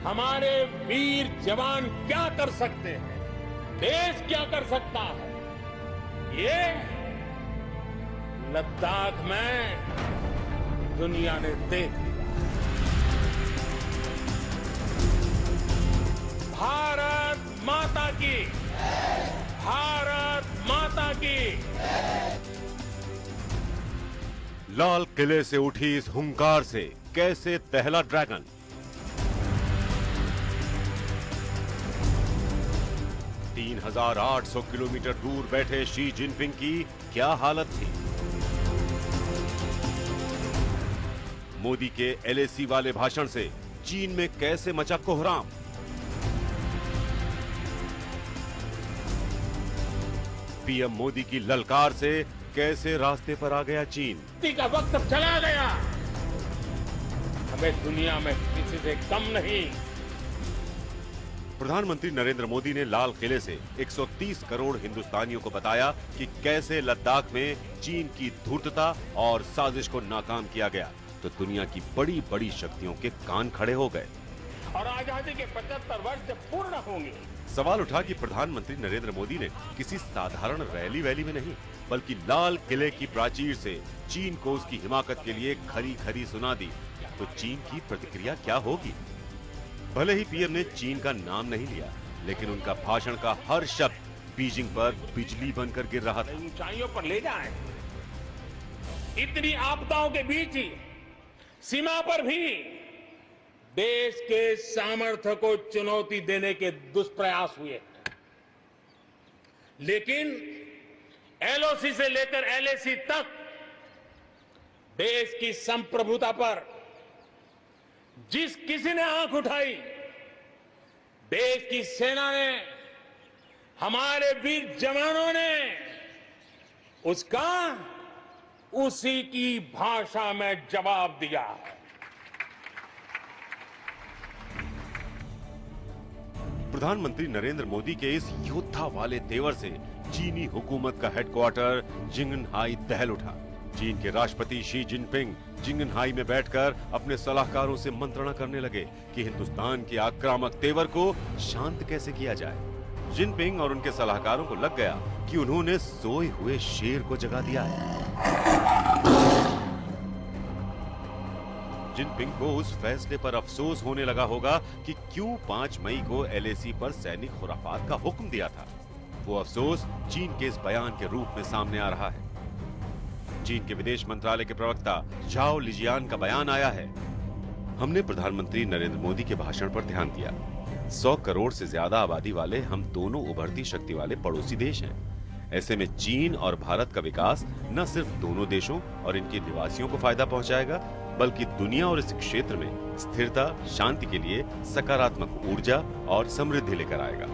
हमारे वीर जवान क्या कर सकते हैं, देश क्या कर सकता है, ये लद्दाख में दुनिया ने देख लिया। भारत माता की, भारत माता की। लाल किले से उठी इस हुंकार से कैसे दहला ड्रैगन। तीन 3,800 किलोमीटर दूर बैठे शी जिनपिंग की क्या हालत थी। मोदी के एलएसी वाले भाषण से चीन में कैसे मचा कोहराम। पीएम मोदी की ललकार से कैसे रास्ते पर आ गया चीन। का वक्त अब चला गया, हमें दुनिया में किसी से कम नहीं। प्रधानमंत्री नरेंद्र मोदी ने लाल किले से 130 करोड़ हिंदुस्तानियों को बताया कि कैसे लद्दाख में चीन की धूर्तता और साजिश को नाकाम किया गया, तो दुनिया की बड़ी बड़ी शक्तियों के कान खड़े हो गए। और आजादी के 75 वर्ष जब पूर्ण होंगे। सवाल उठा कि प्रधानमंत्री नरेंद्र मोदी ने किसी साधारण रैली में नहीं, बल्कि लाल किले की प्राचीर से चीन को उसकी हिमाकत के लिए खरी खरी सुना दी, तो चीन की प्रतिक्रिया क्या होगी। भले ही पीएम ने चीन का नाम नहीं लिया, लेकिन उनका भाषण का हर शब्द बीजिंग पर बिजली बनकर गिर रहा था। ऊंचाइयों पर ले जाए, इतनी आपदाओं के बीच ही सीमा पर भी देश के सामर्थ्य को चुनौती देने के दुष्प्रयास हुए, लेकिन एलओसी से लेकर एलएसी तक देश की संप्रभुता पर जिस किसी ने आंख उठाई, देश की सेना ने, हमारे वीर जवानों ने उसका उसी की भाषा में जवाब दिया। प्रधानमंत्री नरेंद्र मोदी के इस योद्धा वाले तेवर से चीनी हुकूमत का हेडक्वार्टर जिंगनहाई दहल उठा। चीन के राष्ट्रपति शी जिनपिंग जिंगनहाई में बैठकर अपने सलाहकारों से मंत्रणा करने लगे कि हिंदुस्तान के आक्रामक तेवर को शांत कैसे किया जाए। जिनपिंग और उनके सलाहकारों को लग गया कि उन्होंने सोए हुए शेर को जगा दिया है। जिनपिंग को उस फैसले पर अफसोस होने लगा होगा कि क्यों 5 मई को एलएसी पर सैनिक खुराफात का हुक्म दिया था। वो अफसोस चीन के इस बयान के रूप में सामने आ रहा है। चीन के विदेश मंत्रालय के प्रवक्ता झाओ लिजियान का बयान आया है, हमने प्रधानमंत्री नरेंद्र मोदी के भाषण पर ध्यान दिया। 100 करोड़ से ज्यादा आबादी वाले हम दोनों उभरती शक्ति वाले पड़ोसी देश हैं। ऐसे में चीन और भारत का विकास न सिर्फ दोनों देशों और इनके निवासियों को फायदा पहुंचाएगा, बल्कि दुनिया और इस क्षेत्र में स्थिरता, शांति के लिए सकारात्मक ऊर्जा और समृद्धि लेकर आएगा।